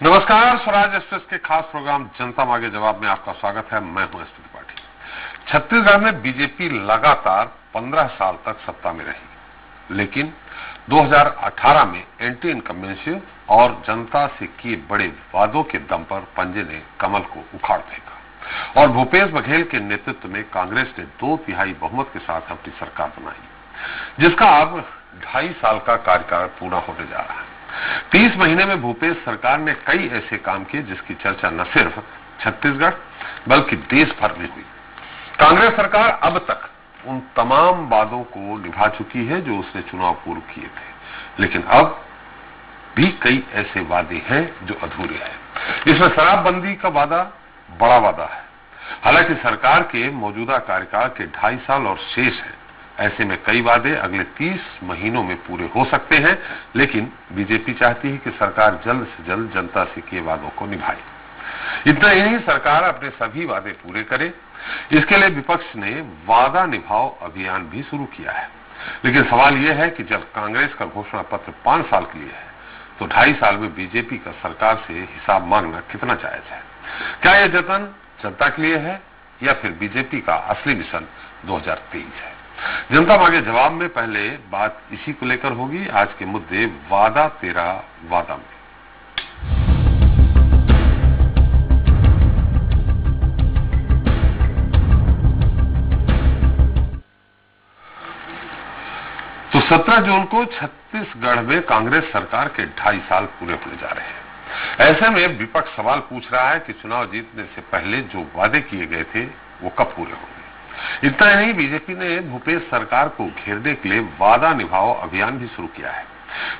नमस्कार, स्वराज एक्सप्रेस के खास प्रोग्राम जनता मांगे जवाब में आपका स्वागत है। मैं हूं एसपी त्रिपाठी। छत्तीसगढ़ में बीजेपी लगातार 15 साल तक सत्ता में रही, लेकिन 2018 में एंटी इनकम्बेंसी और जनता से किए बड़े वादों के दम पर पंजे ने कमल को उखाड़ फेंका और भूपेश बघेल के नेतृत्व में कांग्रेस ने 2/3 बहुमत के साथ अपनी सरकार बनाई, जिसका अब 2.5 साल का कार्यकाल पूरा होने जा रहा है। 30 महीने में भूपेश सरकार ने कई ऐसे काम किए जिसकी चर्चा न सिर्फ छत्तीसगढ़ बल्कि देश भर में हुई। कांग्रेस सरकार अब तक उन तमाम वादों को निभा चुकी है जो उसने चुनाव पूर्व किए थे, लेकिन अब भी कई ऐसे वादे हैं जो अधूरे हैं। इसमें शराबबंदी का वादा बड़ा वादा है। हालांकि सरकार के मौजूदा कार्यकाल के 2.5 साल और शेष है, ऐसे में कई वादे अगले 30 महीनों में पूरे हो सकते हैं, लेकिन बीजेपी चाहती है कि सरकार जल्द से जल्द जनता से किए वादों को निभाए। इतना ही नहीं, सरकार अपने सभी वादे पूरे करे, इसके लिए विपक्ष ने वादा निभाओ अभियान भी शुरू किया है। लेकिन सवाल यह है कि जब कांग्रेस का घोषणा पत्र 5 साल के लिए है, तो 2.5 साल में बीजेपी का सरकार से हिसाब मांगना कितना जायज है? क्या यह जतन जनता के लिए है या फिर बीजेपी का असली मिशन 2023 है? जनता मांगे जवाब में पहले बात इसी को लेकर होगी। आज के मुद्दे वादा तेरा वादा में। तो 17 जून को छत्तीसगढ़ में कांग्रेस सरकार के 2.5 साल पूरे होने जा रहे हैं। ऐसे में विपक्ष सवाल पूछ रहा है कि चुनाव जीतने से पहले जो वादे किए गए थे वो कब पूरे होंगे। इतना ही नहीं, बीजेपी ने भूपेश सरकार को घेरने के लिए वादा निभाओ अभियान भी शुरू किया है।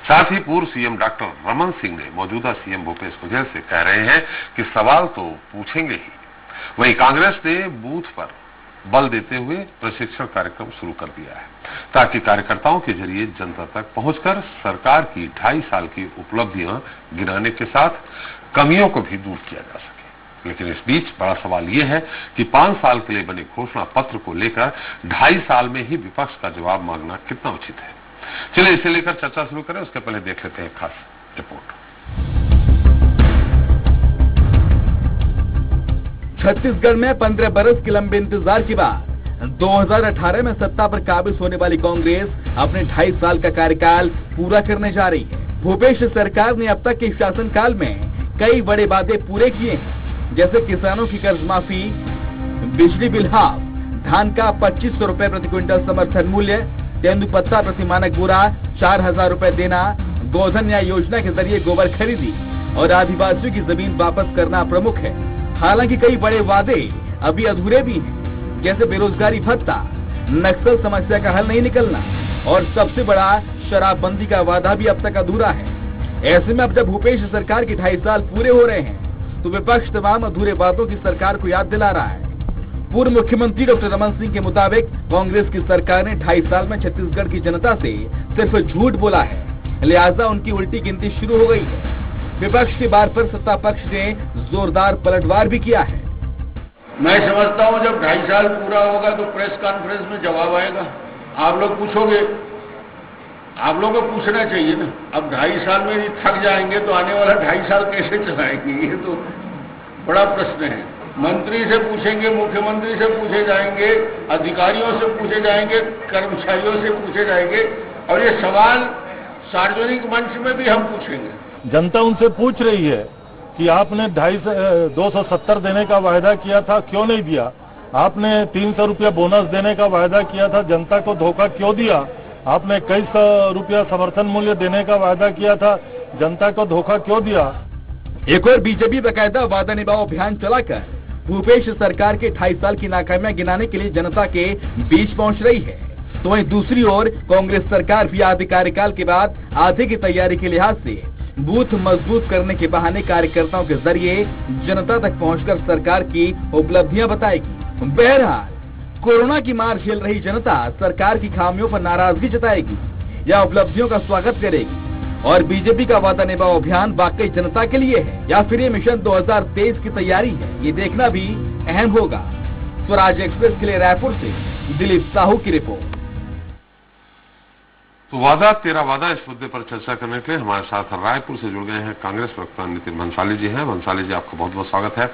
साथ ही पूर्व सीएम डॉक्टर रमन सिंह ने मौजूदा सीएम भूपेश बघेल से कह रहे हैं कि सवाल तो पूछेंगे ही। वहीं कांग्रेस ने बूथ पर बल देते हुए प्रशिक्षण कार्यक्रम शुरू कर दिया है, ताकि कार्यकर्ताओं के जरिए जनता तक पहुंचकर सरकार की 2.5 साल की उपलब्धियां गिनाने के साथ कमियों को भी दूर किया जा सके। लेकिन इस बीच बड़ा सवाल यह है कि 5 साल के लिए बने घोषणा पत्र को लेकर 2.5 साल में ही विपक्ष का जवाब मांगना कितना उचित है। चलिए इसे लेकर चर्चा शुरू करें, उसके पहले देख लेते हैं खास रिपोर्ट। छत्तीसगढ़ में 15 बरस के लंबे इंतजार के बाद 2018 में सत्ता पर काबिज होने वाली कांग्रेस अपने 2.5 साल का कार्यकाल पूरा करने जा रही है। भूपेश सरकार ने अब तक के शासनकाल में कई बड़े वादे पूरे किए हैं, जैसे किसानों की कर्ज माफी, बिजली बिल हाफ, धान का 2500 रुपए प्रति क्विंटल समर्थन मूल्य, तेंदुपत्ता प्रति मानक बोरा 4000 रुपए देना, गोधन न्याय योजना के जरिए गोबर खरीदी और आदिवासियों की जमीन वापस करना प्रमुख है। हालांकि कई बड़े वादे अभी अधूरे भी हैं, जैसे बेरोजगारी भत्ता, नक्सल समस्या का हल नहीं निकलना और सबसे बड़ा शराबबंदी का वादा भी अब तक अधूरा है। ऐसे में अब जब भूपेश सरकार के 2.5 साल पूरे हो रहे हैं, तो विपक्ष तमाम अधूरे बातों की सरकार को याद दिला रहा है। पूर्व मुख्यमंत्री डॉक्टर रमन सिंह के मुताबिक कांग्रेस की सरकार ने 2.5 साल में छत्तीसगढ़ की जनता से सिर्फ झूठ बोला है, लिहाजा उनकी उल्टी गिनती शुरू हो गई है। विपक्ष के बार पर सत्ता पक्ष ने जोरदार पलटवार भी किया है। मैं समझता हूं जब 2.5 साल पूरा होगा तो प्रेस कॉन्फ्रेंस में जवाब आएगा। आप लोग पूछोगे, आप लोगों को पूछना चाहिए ना। अब 2.5 साल में ही थक जाएंगे तो आने वाला 2.5 साल कैसे चलाएंगे? ये तो बड़ा प्रश्न है। मंत्री से पूछेंगे, मुख्यमंत्री से पूछे जाएंगे, अधिकारियों से पूछे जाएंगे, कर्मचारियों से पूछे जाएंगे और ये सवाल सार्वजनिक मंच में भी हम पूछेंगे। जनता उनसे पूछ रही है कि आपने 270 देने का वायदा किया था, क्यों नहीं दिया? आपने 300 रुपया बोनस देने का वायदा किया था, जनता को धोखा क्यों दिया? आपने कई 100 रुपया समर्थन मूल्य देने का वायदा किया था, जनता को धोखा क्यों दिया? एक और बीजेपी बाकायदा वादा निभाओ अभियान चलाकर भूपेश सरकार के 2.5 साल की नाकामियां गिनाने के लिए जनता के बीच पहुंच रही है। तो वहीं दूसरी ओर कांग्रेस सरकार भी आधे कार्यकाल के बाद आधे की तैयारी के लिहाज से बूथ मजबूत करने के बहाने कार्यकर्ताओं के जरिए जनता तक पहुंचकर सरकार की उपलब्धियां बताएगी। बहरहाल कोरोना की मार झेल रही जनता सरकार की खामियों पर नाराजगी जताएगी या उपलब्धियों का स्वागत करेगी, और बीजेपी का वादा निभाओ अभियान वाकई जनता के लिए है या फिर ये मिशन 2023 की तैयारी है, ये देखना भी अहम होगा। स्वराज एक्सप्रेस के लिए रायपुर से दिलीप साहू की रिपोर्ट। तो वादा तेरा वादा इस मुद्दे पर चर्चा करने के लिए हमारे साथ रायपुर से जुड़ गए हैं कांग्रेस प्रवक्ता नितिन भंसाली जी हैं। भंसाली जी, आपका बहुत बहुत स्वागत है।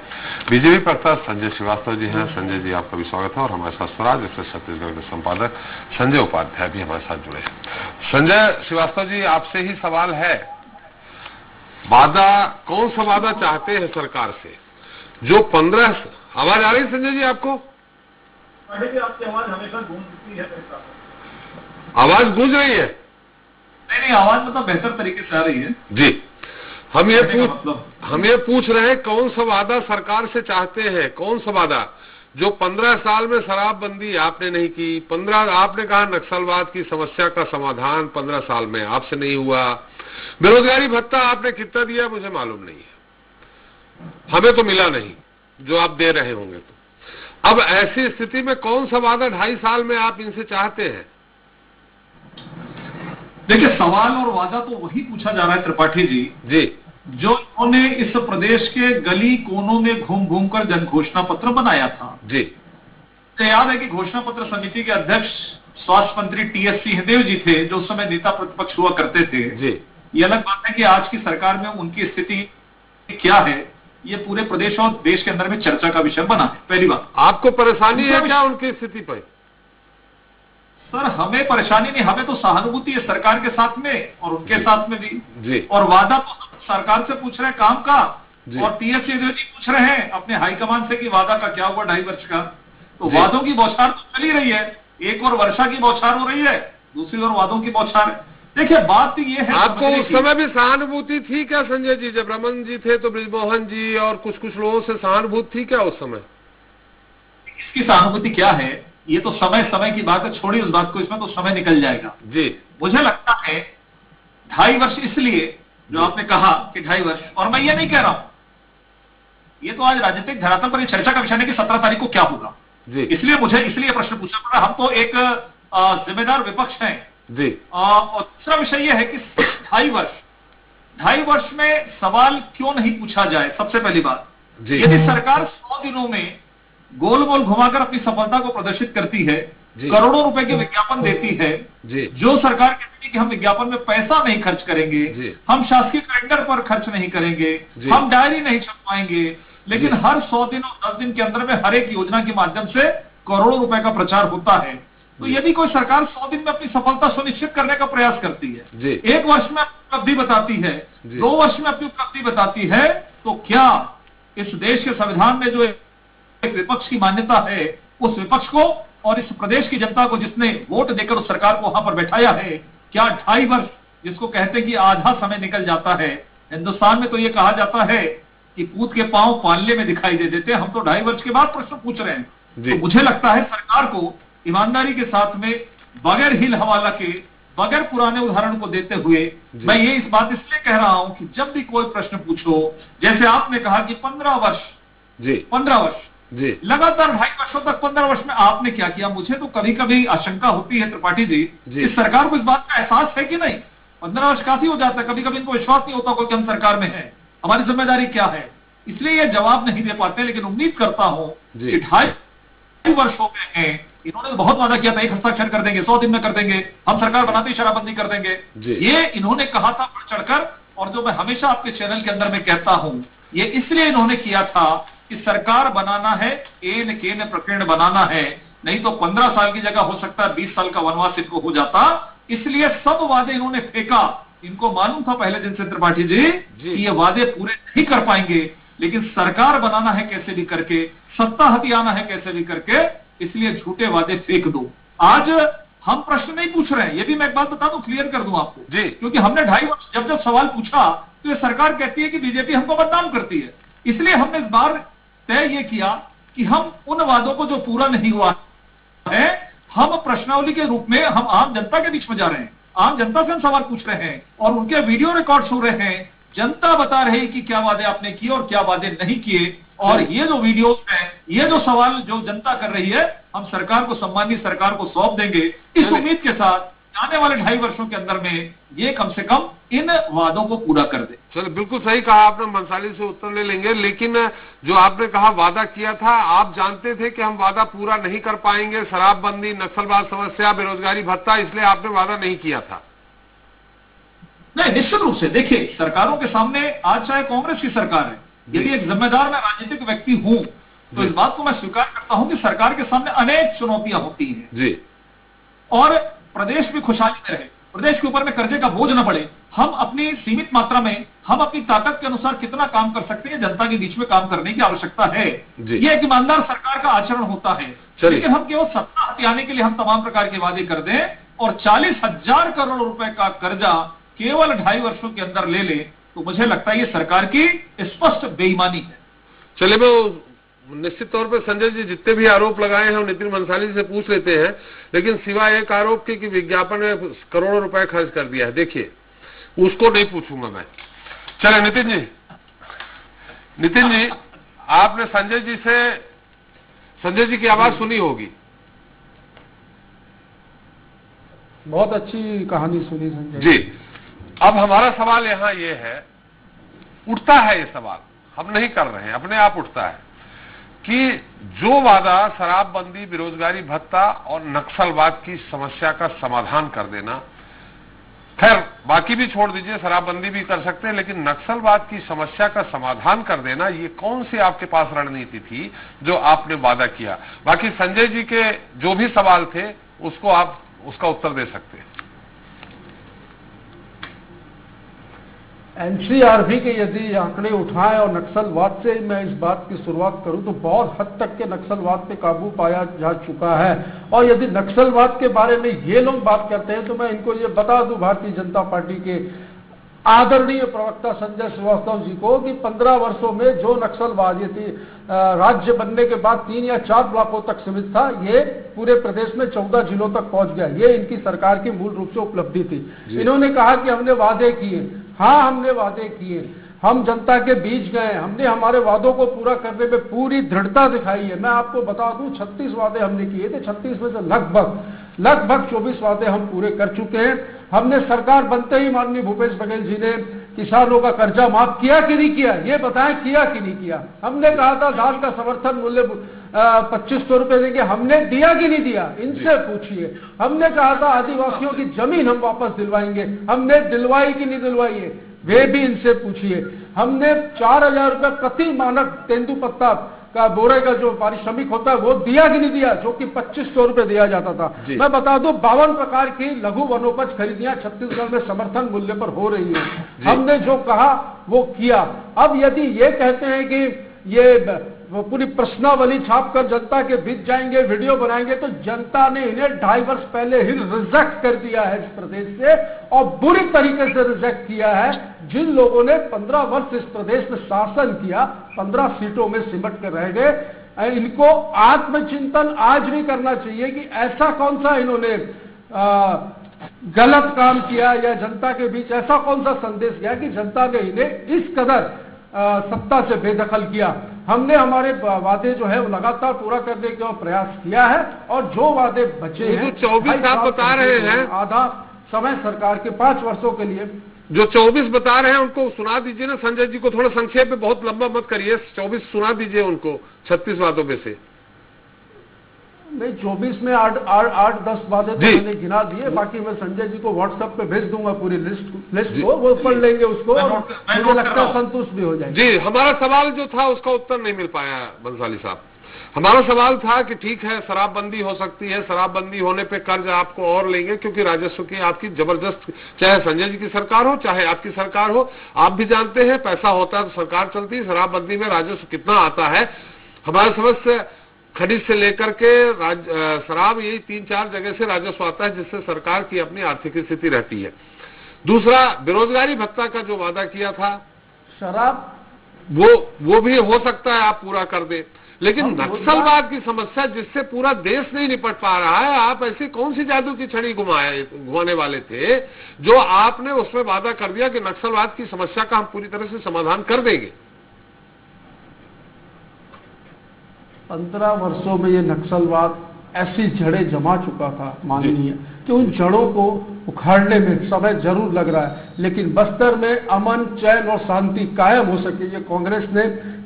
बीजेपी प्रवक्ता संजय श्रीवास्तव जी हैं। संजय जी, आपका भी स्वागत है। और हमारे साथ स्वराज एक्सप्रेस छत्तीसगढ़ के संपादक संजय उपाध्याय भी हमारे साथ जुड़े हैं। संजय श्रीवास्तव जी, आपसे ही सवाल है, वादा कौन सा वादा चाहते हैं सरकार से? जो 15 आवाज आ रही संजय जी आपको? आपकी आवाज हमेशा गूंजती है। आवाज गूंज रही है? नहीं, आवाज मतलब बेहतर तरीके से आ रही है जी। हम ये पूछ रहे हैं, कौन सा वादा सरकार से चाहते हैं? कौन सा वादा जो 15 साल में शराबबंदी आपने नहीं की, 15 आपने कहा नक्सलवाद की समस्या का समाधान 15 साल में आपसे नहीं हुआ, बेरोजगारी भत्ता आपने कितना दिया मुझे मालूम नहीं है, हमें तो मिला नहीं जो आप दे रहे होंगे। तो अब ऐसी स्थिति में कौन सा वादा 2.5 साल में आप इनसे चाहते हैं? देखिए, सवाल और वादा तो वही पूछा जा रहा है त्रिपाठी जी जो उन्होंने इस प्रदेश के गली कोनों में घूम घूम कर जन घोषणा पत्र बनाया था जी। तो याद है कि घोषणा पत्र समिति के अध्यक्ष स्वास्थ्य मंत्री टीएस सिंहदेव जी थे, जो उस समय नेता प्रतिपक्ष हुआ करते थे जी। ये अलग बात है कि आज की सरकार में उनकी स्थिति क्या है, ये पूरे प्रदेश और देश के अंदर में चर्चा का विषय बना है। पहली बात, आपको परेशानी है क्या उनकी स्थिति पर? सर, हमें परेशानी नहीं, हमें तो सहानुभूति है सरकार के साथ में और उनके साथ में भी जी। और वादा तो सरकार से पूछ रहे हैं काम का, और टीएस सिंहदेव जी पूछ रहे हैं अपने हाईकमान से कि वादा का क्या हुआ 2.5 वर्ष का। तो वादों की बौछार तो चल ही रही है, एक और वर्षा की बौछार हो रही है, दूसरी ओर वादों की बौछार है। देखिए, बात ये है, आपको उस समय भी सहानुभूति थी क्या संजय जी? जब रमन जी थे तो ब्रिजमोहन जी और कुछ लोगों से सहानुभूति थी क्या उस समय? इसकी सहानुभूति क्या है, ये तो समय की बात है, छोड़िए उस बात को, इसमें तो समय निकल जाएगा जी। मुझे लगता है 2.5 वर्ष इसलिए जो आपने कहा कि 2.5 वर्ष, और मैं ये नहीं कह रहा हूं, ये तो आज राजनीतिक धरातल पर चर्चा का विषय है कि 17 तारीख को क्या होगा जी। इसलिए प्रश्न पूछना पड़ा। हम तो एक जिम्मेदार विपक्ष हैं जी। और दूसरा विषय यह है कि 2.5 वर्ष में सवाल क्यों नहीं पूछा जाए? सबसे पहली बात, यदि सरकार 100 दिनों में गोल गोल घुमाकर अपनी सफलता को प्रदर्शित करती है, करोड़ों रुपए के विज्ञापन देती है, जो सरकार कहती है कि हम विज्ञापन में पैसा नहीं खर्च करेंगे, हम शासकीय कैलेंडर पर खर्च नहीं करेंगे, हम डायरी नहीं छपवाएंगे, लेकिन हर 100 दिन और 10 दिन के अंदर में हर एक योजना के माध्यम से करोड़ों रुपए का प्रचार होता है। तो यदि कोई सरकार 100 दिन में अपनी सफलता सुनिश्चित करने का प्रयास करती है, 1 वर्ष में अपनी उपलब्धि बताती है, 2 वर्ष में अपनी उपलब्धि बताती है, तो क्या इस देश के संविधान में जो एक विपक्ष की मान्यता है, उस विपक्ष को और इस प्रदेश की जनता को जिसने वोट देकर उस सरकार को वहां पर बैठाया है, क्या 2.5 वर्ष, जिसको कहते हैं कि आधा समय निकल जाता है? हिंदुस्तान में तो ये कहा जाता है कि पूत के पांव पालने में दिखाई दे देते हैं। हम तो 2.5 वर्ष के बाद प्रश्न पूछ रहे हैं। तो मुझे लगता है सरकार को ईमानदारी के साथ में, बगैर हिल हवाला के, बगैर पुराने उदाहरण को देते हुए, मैं ये इस बात इसलिए कह रहा हूं कि जब भी कोई प्रश्न पूछो, जैसे आपने कहा कि 15 वर्ष लगातार 2.5 वर्षों तक, 15 वर्ष में आपने क्या किया? मुझे तो कभी कभी आशंका होती है त्रिपाठी जी, इस सरकार को इस बात का एहसास है कि नहीं? 15 वर्ष काफी हो जाता है, कभी कभी इनको विश्वास नहीं होता कि हम सरकार में हैं, हमारी जिम्मेदारी क्या है, इसलिए ये जवाब नहीं दे पाते। लेकिन उम्मीद करता हूं कि 2.5 वर्ष हो गए हैं, इन्होंने बहुत वादा किया था, 1 हस्ताक्षर कर देंगे, 100 दिन में कर देंगे, हम सरकार बनाते ही शराबबंदी कर देंगे, ये इन्होंने कहा था बढ़ चढ़कर। और जो मैं हमेशा आपके चैनल के अंदर में कहता हूं, ये इसलिए इन्होंने किया था कि सरकार बनाना है, एन केन प्रकीर्ण बनाना है, नहीं तो 15 साल की जगह हो सकता है 20 साल का वनवास इनको हो जाता। इसलिए सब वादे इन्होंने फेंका। इनको मालूम था पहले दिन से त्रिपाठी जी कि ये वादे पूरे नहीं कर पाएंगे, लेकिन सरकार बनाना है कैसे भी करके, सत्ता हथियाना है कैसे भी करके, इसलिए झूठे वादे फेंक दो। आज हम प्रश्न नहीं पूछ रहे हैं, ये भी मैं एक बात बता दूं, क्लियर कर दूं आपको, क्योंकि हमने 2.5 वर्ष जब सवाल पूछा तो ये सरकार कहती है कि बीजेपी हमको बदनाम करती है। इसलिए हमने इस बार तय ये किया कि हम उन वादों को जो पूरा नहीं हुआ है, हम प्रश्नावली के रूप में हम आम जनता के बीच में जा रहे हैं, आम जनता से हम सवाल पूछ रहे हैं और उनके वीडियो रिकॉर्ड्स हो रहे हैं। जनता बता रही कि क्या वादे आपने किए और क्या वादे नहीं किए। और ये जो वीडियोस हैं, ये जो सवाल जो जनता कर रही है, हम सरकार को, सम्मानित सरकार को सौंप देंगे इस उम्मीद के साथ आने वाले 2.5 वर्षों के अंदर में ये कम से कम इन वादों को पूरा कर दे। चलो, बिल्कुल सही कहा आपने, भंसाली से उत्तर ले लेंगे। लेकिन जो आपने कहा वादा किया था, आप जानते थे कि हम वादा पूरा नहीं कर पाएंगे, शराबबंदी, नक्सलवाद समस्या, बेरोजगारी भत्ता, इसलिए आपने वादा नहीं किया था। नहीं, निश्चित रूप से देखिए, सरकारों के सामने आज चाहे कांग्रेस की सरकार है, यदि एक जिम्मेदार मैं राजनीतिक व्यक्ति हूं तो इस बात को मैं स्वीकार करता हूं कि सरकार के सामने अनेक चुनौतियां होती हैं जी, और प्रदेश भी खुशहाली में रहे, प्रदेश के ऊपर में कर्जे का बोझ न पड़े, हम अपनी सीमित मात्रा में, हम अपनी ताकत के अनुसार कितना काम कर सकते हैं, जनता के बीच में काम करने की आवश्यकता है। ये एक ईमानदार सरकार का आचरण होता है। लेकिन हम केवल सत्ता हथियाने के लिए हम तमाम प्रकार के वादे कर दें और 40,000 करोड़ रुपए का कर्जा केवल 2.5 वर्षों के अंदर ले ले, तो मुझे लगता है ये सरकार की स्पष्ट बेईमानी है। चलिए, मैं निश्चित तौर पर संजय जी जितने भी आरोप लगाए हैं नितिन भंसाली जी से पूछ लेते हैं, लेकिन सिवाय एक आरोप के कि विज्ञापन में करोड़ों रुपए खर्च कर दिया है, देखिए उसको नहीं पूछूंगा मैं। चले नितिन जी, आपने संजय जी की आवाज सुनी होगी। बहुत अच्छी कहानी सुनी संजय जी। अब हमारा सवाल यहाँ ये है, उठता है ये सवाल, हम नहीं कर रहे हैं, अपने आप उठता है कि जो वादा शराबबंदी, बेरोजगारी भत्ता और नक्सलवाद की समस्या का समाधान कर देना, खैर बाकी भी छोड़ दीजिए, शराबबंदी भी कर सकते हैं, लेकिन नक्सलवाद की समस्या का समाधान कर देना, ये कौन सी आपके पास रणनीति थी जो आपने वादा किया? बाकी संजय जी के जो भी सवाल थे उसको आप उसका उत्तर दे सकते हैं। एनसीआरबी के यदि आंकड़े उठाएं और नक्सलवाद से मैं इस बात की शुरुआत करूं तो बहुत हद तक के नक्सलवाद पे काबू पाया जा चुका है। और यदि नक्सलवाद के बारे में ये लोग बात करते हैं तो मैं इनको ये बता दूं, भारतीय जनता पार्टी के आदरणीय प्रवक्ता संजय श्रीवास्तव जी को, कि 15 वर्षों में जो नक्सलवाद ये थी राज्य बनने के बाद 3 या 4 ब्लॉकों तक सीमित था, ये पूरे प्रदेश में 14 जिलों तक पहुंच गया। ये इनकी सरकार की मूल रूप से उपलब्धि थी। इन्होंने कहा कि हमने वादे किए, हाँ हमने वादे किए, हम जनता के बीच गए, हमने हमारे वादों को पूरा करने में पूरी दृढ़ता दिखाई है। मैं आपको बता दूं 36 वादे हमने किए थे, 36 में से लगभग 24 वादे हम पूरे कर चुके हैं। हमने सरकार बनते ही माननीय भूपेश बघेल जी ने किसानों का कर्जा माफ किया कि नहीं किया, ये बताएं, किया कि नहीं किया। हमने कहा था धान का समर्थन मूल्य 2500 रुपए देंगे, हमने दिया कि नहीं दिया, इनसे पूछिए। हमने कहा था आदिवासियों की जमीन हम वापस दिलवाएंगे, हमने दिलवाई कि नहीं दिलवाई है, वे भी इनसे पूछिए। हमने 4000 रुपए प्रति मानक तेंदुपत्ता का बोरे का जो पारिश्रमिक होता है वो दिया कि नहीं दिया, जो कि 2500 रुपए दिया जाता था। मैं बता दूं 52 प्रकार की लघु वनोपज खरीदियां छत्तीसगढ़ में समर्थन मूल्य पर हो रही है। हमने जो कहा वो किया। अब यदि ये कहते हैं कि ये वो पूरी प्रश्नावली छापकर जनता के बीच जाएंगे, वीडियो बनाएंगे, तो जनता ने इन्हें 2.5 वर्ष पहले ही रिजेक्ट कर दिया है इस प्रदेश से, और बुरी तरीके से रिजेक्ट किया है। जिन लोगों ने 15 वर्ष इस प्रदेश में शासन किया, 15 सीटों में सिमट कर रह गए, इनको आत्मचिंतन आज भी करना चाहिए कि ऐसा कौन सा इन्होंने गलत काम किया या जनता के बीच ऐसा कौन सा संदेश गया कि जनता ने इन्हें इस कदर सत्ता से बेदखल किया। हमने हमारे वादे जो है वो लगातार पूरा करने का प्रयास किया है, और जो वादे बचे हैं 24 आप बता रहे हैं, आधा समय सरकार के 5 वर्षों के लिए जो 24 बता रहे हैं उनको सुना दीजिए ना संजय जी को, थोड़ा संक्षेप में, बहुत लंबा मत करिए, 24 सुना दीजिए उनको 36 वादों में से। नहीं, 24 में 8-10 वादे तो मैंने गिना दिए, बाकी मैं संजय जी को व्हाट्सएप पे भेज दूंगा पूरी लिस्ट को, वो पढ़ लेंगे उसको, मुझे लगता है संतुष्ट भी हो जाएंगे। जी, हमारा सवाल जो था उसका उत्तर नहीं मिल पाया बंसाली साहब। हमारा सवाल था कि ठीक है शराबबंदी हो सकती है, शराबबंदी होने पे कर्ज आपको और लेंगे क्योंकि राजस्व की आपकी जबरदस्त, चाहे संजय जी की सरकार हो चाहे आपकी सरकार हो, आप भी जानते हैं पैसा होता है तो सरकार चलती है, शराबबंदी में राजस्व कितना आता है। हमारे समझ से खरीद से लेकर के शराब, यही 3-4 जगह से राजस्व आता है जिससे सरकार की अपनी आर्थिक स्थिति रहती है। दूसरा, बेरोजगारी भत्ता का जो वादा किया था, शराब वो भी हो सकता है आप पूरा कर दें, लेकिन नक्सलवाद की समस्या जिससे पूरा देश नहीं निपट पा रहा है, आप ऐसी कौन सी जादू की छड़ी घुमाने वाले थे जो आपने उसमें वादा कर दिया कि नक्सलवाद की समस्या का हम पूरी तरह से समाधान कर देंगे। 15 वर्षों में ये नक्सलवाद ऐसी जड़ें जमा चुका था माननीय, कि उन जड़ों को उखाड़ने में समय जरूर लग रहा है, लेकिन बस्तर में अमन, चैन और शांति कायम हो सके, ये कांग्रेस ने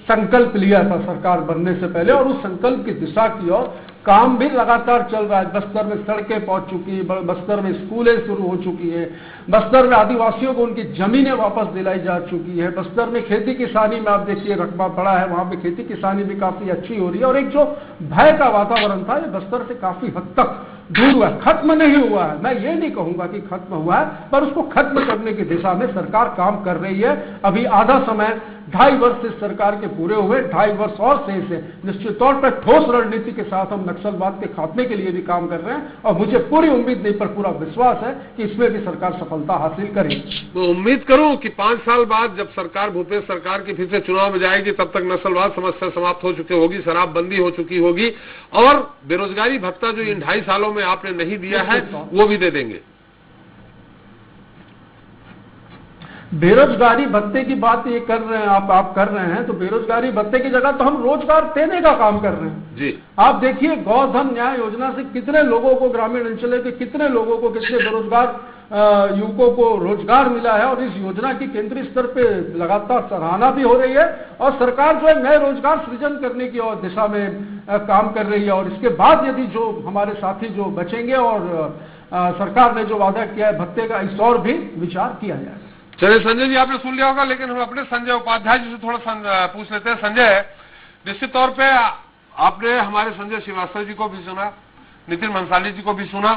संकल्प लिया था सरकार बनने से पहले, और उस संकल्प की दिशा की ओर काम भी लगातार चल रहा है। बस्तर में सड़कें पहुंच चुकी है, बस्तर में स्कूलें शुरू हो चुकी है, बस्तर में आदिवासियों को उनकी जमीनें वापस दिलाई जा चुकी है, बस्तर में खेती किसानी में आप देखिए रकबा पड़ा है, वहां पे खेती किसानी भी काफी अच्छी हो रही है। और एक जो भय का वातावरण था ये बस्तर से काफी हद तक दूर हुआ, खत्म नहीं हुआ है। मैं ये नहीं कहूंगा कि खत्म हुआ है, पर उसको खत्म करने की दिशा में सरकार काम कर रही है। अभी आधा समय 2.5 वर्ष इस सरकार के पूरे हुए, 2.5 वर्ष और शेष है। निश्चित तौर पर ठोस रणनीति के साथ हम नक्सलवाद के खात्मे के लिए भी काम कर रहे हैं और मुझे पूरी उम्मीद नहीं पर पूरा विश्वास है कि इसमें भी सरकार सफलता हासिल करेगी। तो उम्मीद करूं कि 5 साल बाद जब सरकार भूपेश सरकार की फिर से चुनाव में जाएगी तब तक नस्लवाद समस्या समाप्त हो चुकी होगी, शराबबंदी हो चुकी होगी और बेरोजगारी भत्ता जो इन 2.5 सालों में आपने नहीं दिया है वो भी दे देंगे। बेरोजगारी भत्ते की बात ये कर रहे हैं आप कर रहे हैं, तो बेरोजगारी भत्ते की जगह तो हम रोजगार देने का काम कर रहे हैं जी। आप देखिए गौधन न्याय योजना से कितने लोगों को, ग्रामीण अंचलों के कितने लोगों को, कितने बेरोजगार युवकों को रोजगार मिला है। और इस योजना की केंद्रीय स्तर पे लगातार सराहना भी हो रही है और सरकार जो है नए रोजगार सृजन करने की और दिशा में काम कर रही है। और इसके बाद यदि जो हमारे साथी जो बचेंगे और सरकार ने जो वादा किया है भत्ते का, इस और भी विचार किया जाए। चलिए संजय जी, आपने सुन लिया होगा, लेकिन हम अपने संजय उपाध्याय जी से थोड़ा पूछ लेते हैं। संजय, निश्चित तौर पे आपने हमारे संजय श्रीवास्तव जी को भी सुना, नितिन भंसाली जी को भी सुना।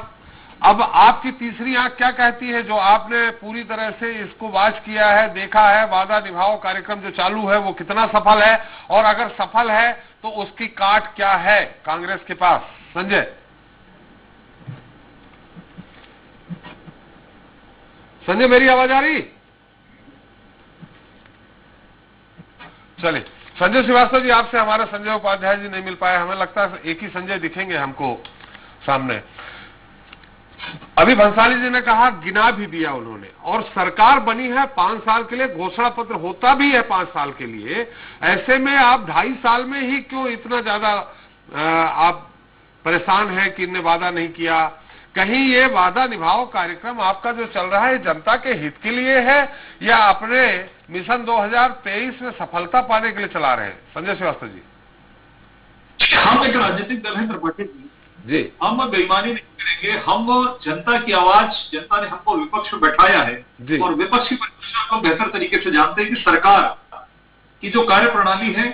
अब आपकी तीसरी आंख क्या कहती है? जो आपने पूरी तरह से इसको वॉच किया है, देखा है, वादा निभाओ कार्यक्रम जो चालू है वो कितना सफल है, और अगर सफल है तो उसकी काट क्या है कांग्रेस के पास? संजय संजय, मेरी आवाज आ रही? चलिए, संजय श्रीवास्तव जी, आपसे हमारे संजय उपाध्याय जी नहीं मिल पाए। हमें लगता है एक ही संजय दिखेंगे हमको सामने। अभी भंसाली जी ने कहा, गिना भी दिया उन्होंने, और सरकार बनी है 5 साल के लिए, घोषणा पत्र होता भी है 5 साल के लिए। ऐसे में आप 2.5 साल में ही क्यों इतना ज्यादा आप परेशान हैं कि इनने वादा नहीं किया? कहीं ये वादा निभाओ कार्यक्रम आपका जो चल रहा है जनता के हित के लिए है या अपने मिशन 2023 में सफलता पाने के लिए चला रहे हैं? संजय श्रीवास्तव जी। हम एक राजनीतिक दल है त्रिपाठी जी, हम बेईमानी नहीं करेंगे। हम जनता की आवाज, जनता ने हमको विपक्ष में बैठाया है और विपक्ष की परिभाषा को बेहतर तरीके से जानते हैं कि सरकार की जो कार्य प्रणाली है,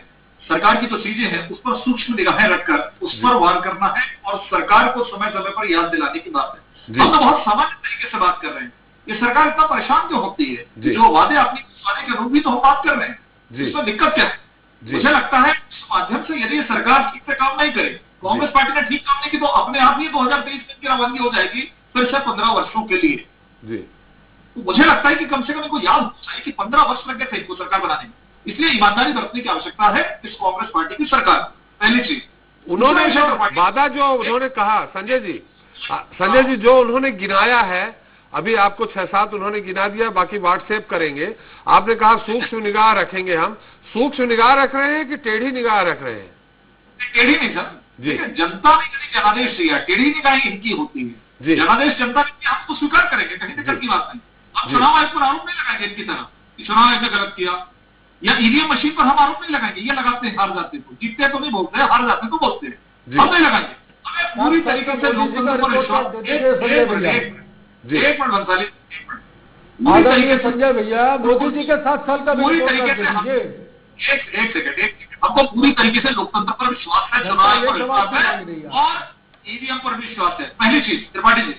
सरकार की जो चीजें हैं उस पर सूक्ष्म निगाहें रखकर उस पर वार करना है और सरकार को समय समय पर याद दिलाने की बात है। हम तो बहुत सामान्य तरीके से बात कर रहे हैं। ये सरकार इतना परेशान क्यों होती है? जो वादे अपनी वादे के रूप भी तो हम बात कर रहे हैं, इसमें दिक्कत क्या है? मुझे लगता है इस माध्यम से यदि सरकार ठीक से काम नहीं करे, कांग्रेस पार्टी ने ठीक काम नहीं की, तो अपने आप ही 2023 में की रवानगी हो जाएगी फिर से 15 वर्षों के लिए। तो मुझे लगता है कि कम से कम इनको याद होना चाहिए कि 15 वर्ष लग गए थे इनको सरकार बनाने में। इसलिए ईमानदारी बरतने की आवश्यकता है इस कांग्रेस पार्टी की सरकार। पहली चीज, उन्होंने वादा जो उन्होंने कहा, संजय जी जो उन्होंने गिनाया है, अभी आपको 6-7 उन्होंने गिना दिया, बाकी व्हाट्सएप करेंगे। आपने कहा सूक्ष्म निगाह रखेंगे। हम सूक्ष्म निगाह रख रहे हैं कि टेढ़ी निगाह रख रहे हैं? टेढ़ी नहीं सर जी, जनता ने यदि जनादेश दिया, टेढ़ी निगाह इनकी होती है। जनादेश जनता ने, हम तो स्वीकार करेंगे, कहीं दिक्कत की बात नहीं। हम चुनाव आयोग पर आरोप नहीं लगाएंगे इनकी तरह कि चुनाव आयोग ने गलत किया, या ईवीएम मशीन पर हम आरोप नहीं लगाएंगे। ये लगाते हैं हार जाते को, जीतते तो नहीं बोलते, हार जाते तो बोलते हैं। हम नहीं लगाएंगे। हमें पूरी तरीके से लोकतंत्र पर विश्वास। एक मिनट भंसाली, संजय भैया, मोदी जी के 7 साल का पूरी तरीके से एक सेकंड, हमको पूरी तरीके से लोकतंत्र पर विश्वास है, चुनाव पर विश्वास है और ईवीएम पर विश्वास है। पहली चीज, त्रिपाठी जी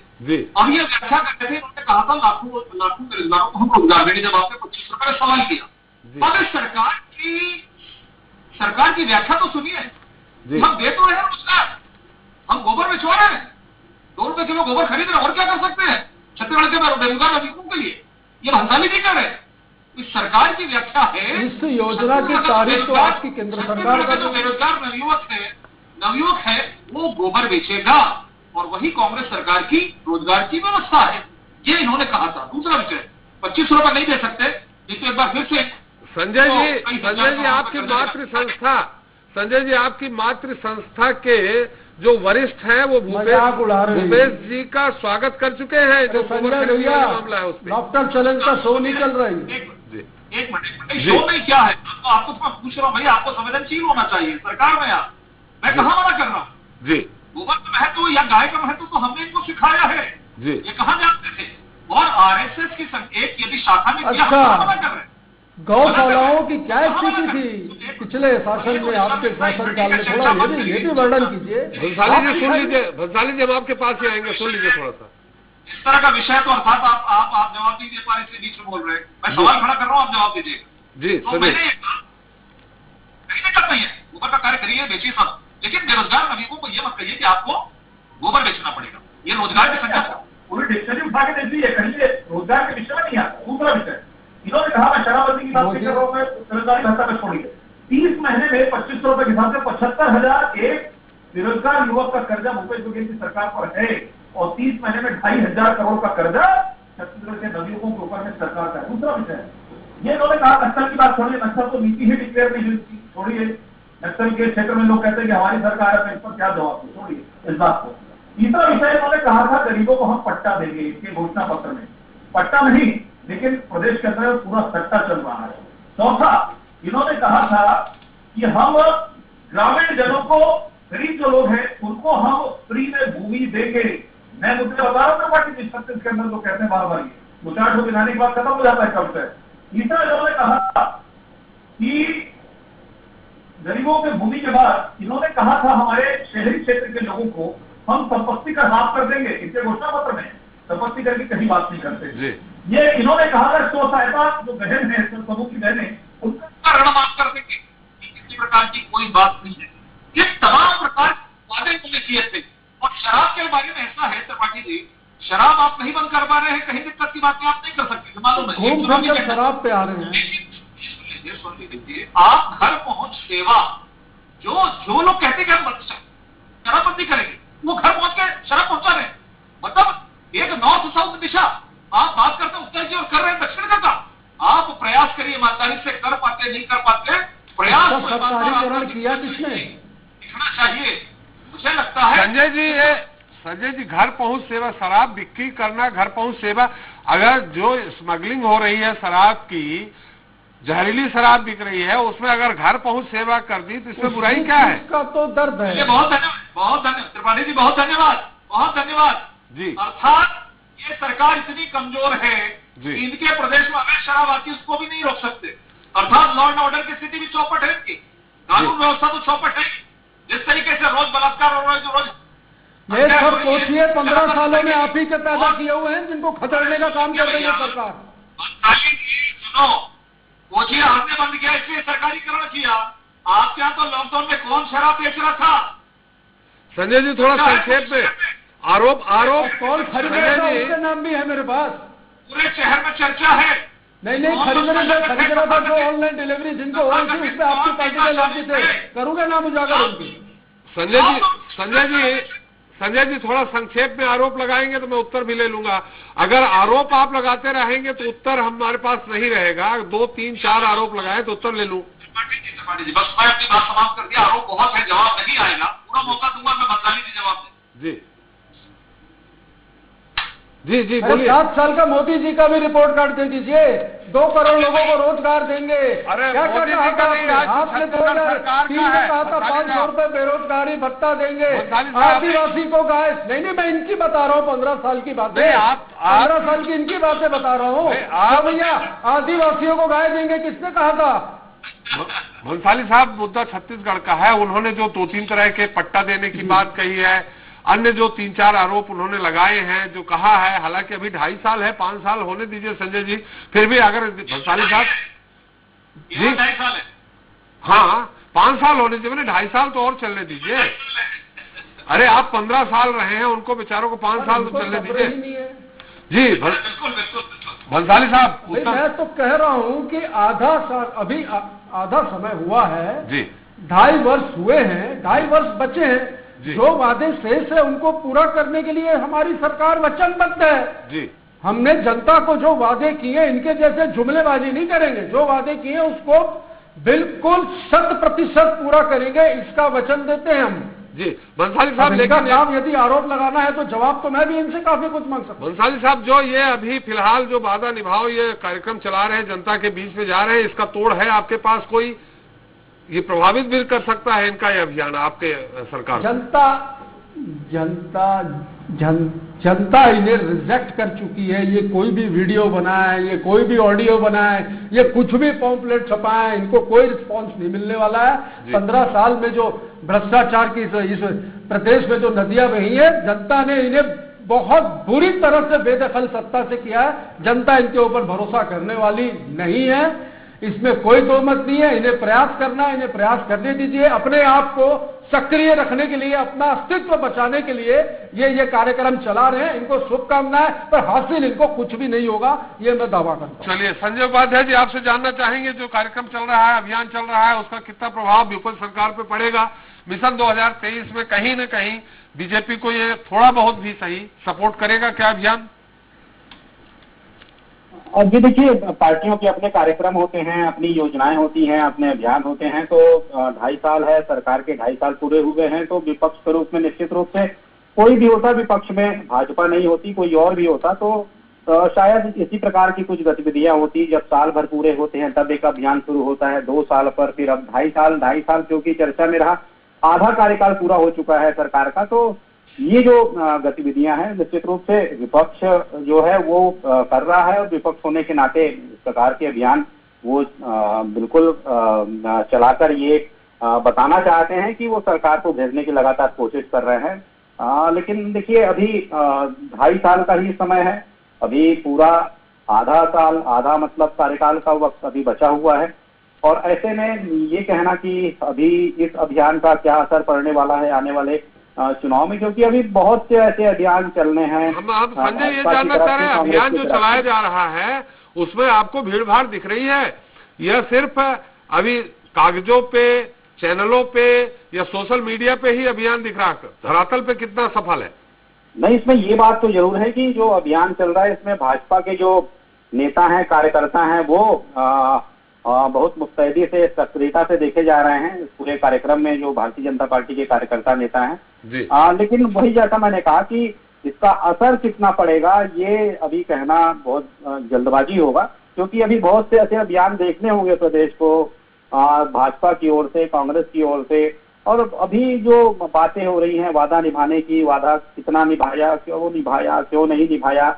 अब ये व्याख्या करते थे, उन्होंने कहा था लाखों बेरोजगारों को हम रोजगार देंगे। जब आपने 25 रुपए का सवाल किया, मगर सरकार की व्याख्या तो सुनिए। हम दे तो रहे हैं रोजगार, हम गोबर बेचवा रहे हैं, 2 रुपए किलो गोबर खरीद रहे हैं, और क्या कर सकते हैं छत्तीसगढ़ के बेरोजगार नागरिकों के लिए? ये भंसाली नहीं कर रहे हैं। इस सरकार की व्याख्या है, इस योजना की तारीफ तो आपकी केंद्र सरकार का जो बेरोजगार नवयुवक है वो गोबर बेचेगा, और वही कांग्रेस सरकार की रोजगार की व्यवस्था है। ये इन्होंने कहा था। दूसरा विषय, 25 रुपए नहीं दे सकते, जिसको एक बार फिर से संजय जी आपकी मातृ संस्था के जो वरिष्ठ हैं वो भूपेश जी का स्वागत कर चुके हैं। जो मामला है उसमें डॉक्टर चैलेंज का शो नहीं चल रहा है। एक मिनट, शो नहीं क्या है? आपको तो मैं पूछ रहा हूँ भाई, आपको संवेदनशील होना चाहिए सरकार में। मैं कहाँ मना कर रहा हूँ जी, गोबर का महत्व या गाय का महत्व तो हमने इनको सिखाया है जी। ये कहाँ जानते थे? और आरएसएस की एक यदि शाखा में दिया, अच्छा। हम मना कर रहे हैं। गौशालाओं की क्या स्थिति थी पिछले शासन में, आपके शासनकाल में? थोड़ा ये भी वर्णन कीजिए। भंसाली जी सुन लीजिए, भंसाली जी हम आपके पास ही आएंगे, सुन लीजिए थोड़ा सा। इस तरह का विषय तो अर्थात आप जवाब नहीं दे पा रहे, इसके बीच में बोल रहे हैं। मैं सवाल खड़ा कर रहा हूँ, आप जवाब दीजिएगा। जी तो सुनिए। मैंने ये कहा, कहीं दिक्कत नहीं है, गोबर का कार्य करिए, बेचिए सब, लेकिन बेरोजगार नवीकों को ये मत कहिए कि आपको गोबर बेचना पड़ेगा। ये रोजगार की संख्या पूरी डिक्शनरी उठा के देख लीजिए, कहीं रोजगार के विषय में नहीं आता। दूसरा विषय, इन्होंने कहा मैं शराबबंदी की बात नहीं कर रहा हूँ, मैं बेरोजगारी भत्ता में छोड़िए। 30 महीने में 2500 रुपए के हिसाब से 75,000 एक बेरोजगार युवक का कर्जा भूपेश बघेल की सरकार पर है, और 30 महीने में 2,500 करोड़ का कर्जा छत्तीसगढ़ के नवयुवकों के ऊपर में सरकार का है। दूसरा विषय, ये इन्होंने कहा नक्सल की बात छोड़िए, नक्सल तो नीति ही डिक्लेयर नहीं हुई थी, छोड़िए। नक्सल के क्षेत्र में लोग कहते हैं कि हमारी सरकार है, इस पर क्या जवाब दे, छोड़िए इस बात को। तीसरा विषय, इन्होंने कहा था गरीबों को हम पट्टा देंगे, इसके घोषणा पत्र में पट्टा नहीं, लेकिन प्रदेश के अंदर पूरा सट्टा चल रहा है। चौथा, इन्होंने कहा था कि हम ग्रामीण जनों को, गरीब जो लोग हैं उनको हम फ्री में भूमि देंगे। मैं मुद्दे बता रहा हूँ पार्टी छत्तीसगढ़ के अंदर तो कहते हैं बार बार ये मुचाट हो दिलाने की बात खत्म हो जाता है कब से। तीसरा इन्होंने कहा कि गरीबों के भूमि के बाद इन्होंने कहा था हमारे शहरी क्षेत्र के लोगों को हम संपत्ति का लाभ कर देंगे, इसके घोषणा पत्र में संपत्ति करके कहीं बात नहीं करते। ये इन्होंने कहा था स्व सहायता जो बहन है, समूह की बहनें, उनका ऋण माफ कर देंगे, किसी प्रकार की कोई बात नहीं है। ये तमाम प्रकार वादे इन्होंने किए थे। और शराब के बारे में ऐसा है त्रिपाठी जी, शराब आप नहीं बंद कर पा रहे हैं, कहीं दिक्कत की बातें आप नहीं कर सकते, मालूम है। शराब पे आ रहे हैं, सुन लीजिए, आप घर पहुंच सेवा जो लोग कहते हैं कि हम शराबबंदी करेंगे, वो घर पहुंच के शराब पहुंचा रहे हैं। मतलब एक नॉर्थ साउथ दिशा, आप बात करते उत्तर की और कर रहे हैं दक्षिण का। आप प्रयास करिए, ईमानदारी से कर पाते नहीं कर पाते, प्रयास किया किसने दिखना चाहिए, मुझे लगता है। संजय जी घर पहुंच सेवा, शराब बिक्री करना, घर पहुंच सेवा, अगर जो स्मगलिंग हो रही है शराब की, जहरीली शराब बिक रही है, उसमें अगर घर पहुंच सेवा कर दी तो इसमें बुराई क्या है? इसका तो दर्द है। बहुत धन्यवाद त्रिपाठी जी, बहुत धन्यवाद जी। अर्थात ये सरकार इतनी कमजोर है जी, इनके प्रदेश में अगर शराब आती है उसको भी नहीं रोक सकते। अर्थात लॉ एंड ऑर्डर की स्थिति भी चौपट है इनकी, कानून व्यवस्था तो चौपट है। जिस तरीके से रोज बलात्कार हो रहा है, जो रोज ये सब सोचिए 15 सालों में आप ही के पैदा किए हुए हैं जिनको खदेड़ने का काम कर रही है सरकार। सुनो, सोचिए आपने बंद किया इसलिए सरकारीकरण किया। आपके यहाँ तो लॉकडाउन में कौन शराब बेच रहा था? संजय जी थोड़ा संक्षेप में आरोप कौन खरीद रहा था उसके नाम भी है मेरे पास, पूरे शहर में चर्चा है। नहीं खरीद रहा था, जो ऑनलाइन डिलीवरी जिनको हो रही थी उसमें आपकी पार्टी के लोग भी थे, करूंगा नाम उजागर उनकी। संजय जी थोड़ा संक्षेप में आरोप लगाएंगे तो मैं उत्तर भी ले लूंगा। अगर आरोप आप लगाते रहेंगे तो उत्तर हमारे पास नहीं रहेगा। 2, 3, 4 आरोप लगाए तो उत्तर ले लूं। जी बस मैं अपनी बात समाप्त कर दिया। आरोप बहुत है, जवाब नहीं आएगा, पूरा मौका दूंगा मैं भंसाली जी जवाब दें। जी बोलिए। 7 साल का मोदी जी का भी रिपोर्ट कार्ड दे दीजिए, 2 करोड़ लोगों को रोजगार देंगे। अरे क्या कहा था आपने? 2003 में कहा था 500 रुपए बेरोजगारी भत्ता देंगे, आदिवासी को गाय नहीं, मैं इनकी बता रहा हूँ 15 साल की बातें, 15 साल की इनकी बातें बता रहा हूँ। भैया आदिवासियों को गाय देंगे, किसने कहा था? भंसाली साहब, मुद्दा छत्तीसगढ़ का है। उन्होंने जो 2-3 तरह के पट्टा देने की बात कही है, अन्य जो 3-4 आरोप उन्होंने लगाए हैं, जो कहा है, हालांकि अभी 2.5 साल है, 5 साल होने दीजिए संजय जी, फिर भी अगर भंसाली साहब जी 2.5 साल है, हाँ 5 साल होने दीजिए, मैंने 2.5 साल तो और चलने दीजिए। अरे आप 15 साल रहे हैं, उनको बेचारों को 5 साल तो चलने दीजिए। जी भंसाली साहब, मैं तो कह रहा हूँ कि आधा साल, अभी आधा समय हुआ है जी, 2.5 वर्ष हुए हैं, 2.5 वर्ष बचे हैं। जो वादे शेष है उनको पूरा करने के लिए हमारी सरकार वचनबद्ध है जी। हमने जनता को जो वादे किए, इनके जैसे जुमलेबाजी नहीं करेंगे, जो वादे किए उसको बिल्कुल 100% पूरा करेंगे, इसका वचन देते हैं हम जी। भंसाली साहब, लेकिन काम यदि आरोप लगाना है तो जवाब तो मैं भी इनसे काफी कुछ मांग सकता हूं। भंसाली साहब, जो ये अभी फिलहाल जो वादा निभाओ ये कार्यक्रम चला रहे हैं, जनता के बीच में जा रहे हैं, इसका तोड़ है आपके पास कोई? ये प्रभावित भी कर सकता है इनका ये अभियान आपके सरकार? जनता जनता इन्हें रिजेक्ट कर चुकी है। ये कोई भी वीडियो बनाए, ये कोई भी ऑडियो बनाए, ये कुछ भी पॉम्पलेट छपाए, इनको कोई रिस्पांस नहीं मिलने वाला है। 15 साल में जो भ्रष्टाचार की इस प्रदेश में जो नदियां बही है, जनता ने इन्हें बहुत बुरी तरह से बेदखल सत्ता से किया है। जनता इनके ऊपर भरोसा करने वाली नहीं है, इसमें कोई दो मत नहीं है। इन्हें प्रयास करना है, इन्हें प्रयास करने दीजिए। अपने आप को सक्रिय रखने के लिए, अपना अस्तित्व बचाने के लिए ये कार्यक्रम चला रहे हैं। इनको शुभकामनाएं, पर हासिल इनको कुछ भी नहीं होगा, ये मैं दावा करता हूं। चलिए, संजय उपाध्याय जी, आपसे जानना चाहेंगे जो कार्यक्रम चल रहा है, अभियान चल रहा है, उसका कितना प्रभाव विपक्ष सरकार पे पड़ेगा? मिशन 2023 में कहीं न कहीं बीजेपी को ये थोड़ा बहुत भी सही सपोर्ट करेगा क्या अभियान? और ये देखिए, पार्टियों के अपने कार्यक्रम होते हैं, अपनी योजनाएं होती हैं, अपने अभियान होते हैं। तो 2.5 साल है, सरकार के 2.5 साल पूरे हुए हैं, तो विपक्ष के रूप में निश्चित रूप से कोई भी होता, विपक्ष में भाजपा नहीं होती, कोई और भी होता तो शायद इसी प्रकार की कुछ गतिविधियां होती। जब साल भर पूरे होते हैं तब एक अभियान शुरू होता है, 2 साल पर, फिर अब 2.5 साल क्योंकि चर्चा में रहा, आधा कार्यकाल पूरा हो चुका है सरकार का। तो ये जो गतिविधियां हैं, निश्चित रूप से विपक्ष जो है वो कर रहा है, और विपक्ष होने के नाते इस प्रकार के अभियान वो बिल्कुल चलाकर ये बताना चाहते हैं कि वो सरकार को भेजने की लगातार कोशिश कर रहे हैं। लेकिन देखिए, अभी 2.5 साल का ही समय है, अभी पूरा आधा साल, आधा मतलब कार्यकाल का वक्त अभी बचा हुआ है। और ऐसे में ये कहना कि अभी इस अभियान का क्या असर पड़ने वाला है आने वाले चुनाव में, क्योंकि अभी बहुत से ऐसे अभियान चलने हैं। हम संजय ये जानना चाह रहे हैं, अभियान जो चलाया जा रहा है उसमें आपको भीड़ भाड़ दिख रही है? यह सिर्फ अभी कागजों पे, चैनलों पे या सोशल मीडिया पे ही अभियान दिख रहा है, धरातल पे कितना सफल है? नहीं, इसमें ये बात तो जरूर है कि जो अभियान चल रहा है इसमें भाजपा के जो नेता हैं, कार्यकर्ता हैं, वो बहुत मुस्तैदी से, सक्रियता से देखे जा रहे हैं इस पूरे कार्यक्रम में, जो भारतीय जनता पार्टी के कार्यकर्ता नेता हैं। लेकिन वही जैसा मैंने कहा कि इसका असर कितना पड़ेगा ये अभी कहना बहुत जल्दबाजी होगा, क्योंकि अभी बहुत से ऐसे अभियान देखने होंगे प्रदेश को, भाजपा की ओर से, कांग्रेस की ओर से। और अभी जो बातें हो रही हैं वादा निभाने की, वादा कितना निभाया, क्यों नहीं निभाया,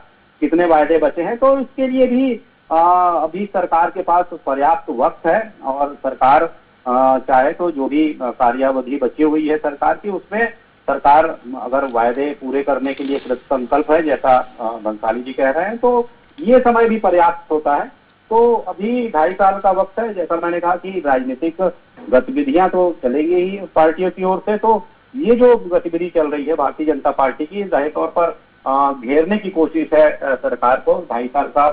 कितने वायदे बचे हैं, तो इसके लिए भी अभी सरकार के पास पर्याप्त वक्त है। और सरकार चाहे तो जो भी कार्यावधि बची हुई है सरकार की, उसमें सरकार अगर वायदे पूरे करने के लिए कृत संकल्प है, जैसा बंसाली जी कह रहे हैं, तो ये समय भी पर्याप्त होता है। तो अभी 2.5 साल का वक्त है। जैसा मैंने कहा कि राजनीतिक गतिविधियां तो चलेगी ही पार्टियों की ओर से, तो ये जो गतिविधि चल रही है भारतीय जनता पार्टी की, जाहिर तौर पर घेरने की कोशिश है सरकार को 2.5 साल का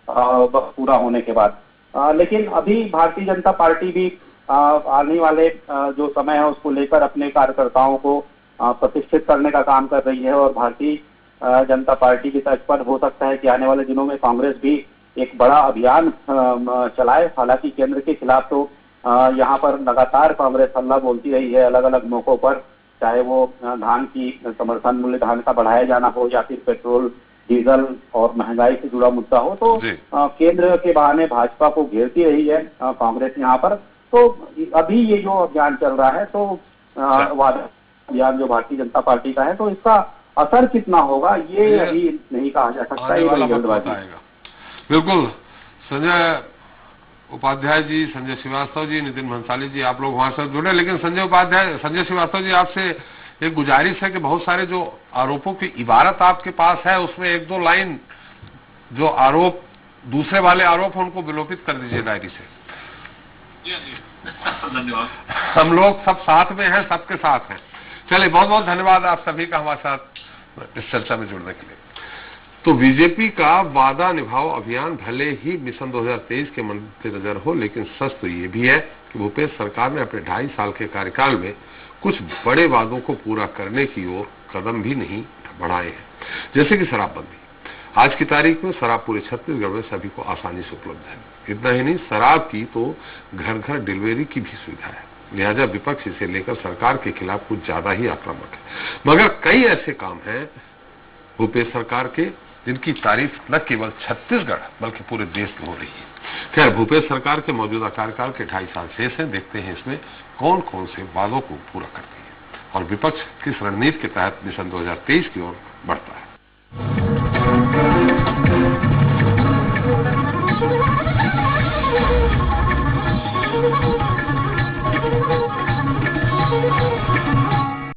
वक्त पूरा होने के बाद। लेकिन अभी भारतीय जनता पार्टी भी आने वाले जो समय है उसको लेकर अपने कार्यकर्ताओं को प्रतिष्ठित करने का काम कर रही है। और भारतीय जनता पार्टी की तर्ज पर हो सकता है कि आने वाले दिनों में कांग्रेस भी एक बड़ा अभियान चलाए। हालांकि केंद्र के खिलाफ तो यहाँ पर लगातार कांग्रेस हल्ला बोलती रही है अलग अलग मौकों पर, चाहे वो धान की समर्थन मूल्य धान का बढ़ाया जाना हो, या फिर पेट्रोल डीजल और महंगाई से जुड़ा मुद्दा हो। तो केंद्र के बहाने भाजपा को घेरती रही है कांग्रेस यहाँ पर। तो अभी ये जो अभियान चल रहा है, तो वादा अभियान जो भारतीय जनता पार्टी का है, तो इसका असर कितना होगा ये अभी नहीं कहा जा सकता। ये बड़ी जल्दबाजी है। बिल्कुल। संजय उपाध्याय जी, संजय श्रीवास्तव जी, नितिन भंसाली जी, आप लोग वहां से जुड़े। लेकिन संजय श्रीवास्तव जी, आपसे एक गुजारिश है कि बहुत सारे जो आरोपों की इबारत आपके पास है उसमें 1-2 लाइन जो आरोप, दूसरे वाले आरोप, उनको विलोपित कर दीजिए डायरी से। धन्यवाद। हम लोग सब साथ में हैं, सबके साथ हैं। चलिए, बहुत बहुत धन्यवाद आप सभी का हमारे साथ इस चर्चा में जुड़ने के लिए। तो बीजेपी का वादा निभाओ अभियान भले ही मिशन 2023 के मद्देनजर हो, लेकिन सच तो ये भी है कि भूपेश सरकार ने अपने 2.5 साल के कार्यकाल में कुछ बड़े वादों को पूरा करने की ओर कदम भी नहीं बढ़ाए हैं, जैसे कि शराबबंदी। आज की तारीख में शराब पूरे छत्तीसगढ़ में सभी को आसानी से उपलब्ध है। इतना ही नहीं, शराब की तो घर घर डिलीवरी की भी सुविधा है। लिहाजा विपक्ष इसे लेकर सरकार के खिलाफ कुछ ज्यादा ही आक्रामक है। मगर कई ऐसे काम हैं भूपेश सरकार के जिनकी तारीफ न केवल छत्तीसगढ़ बल्कि पूरे देश में हो रही है। खैर, भूपेश सरकार के मौजूदा कार्यकाल के 2.5 साल शेष हैं। देखते हैं इसमें कौन कौन से वादों को पूरा करती है। और विपक्ष किस रणनीति के तहत मिशन 2023 की ओर बढ़ता है।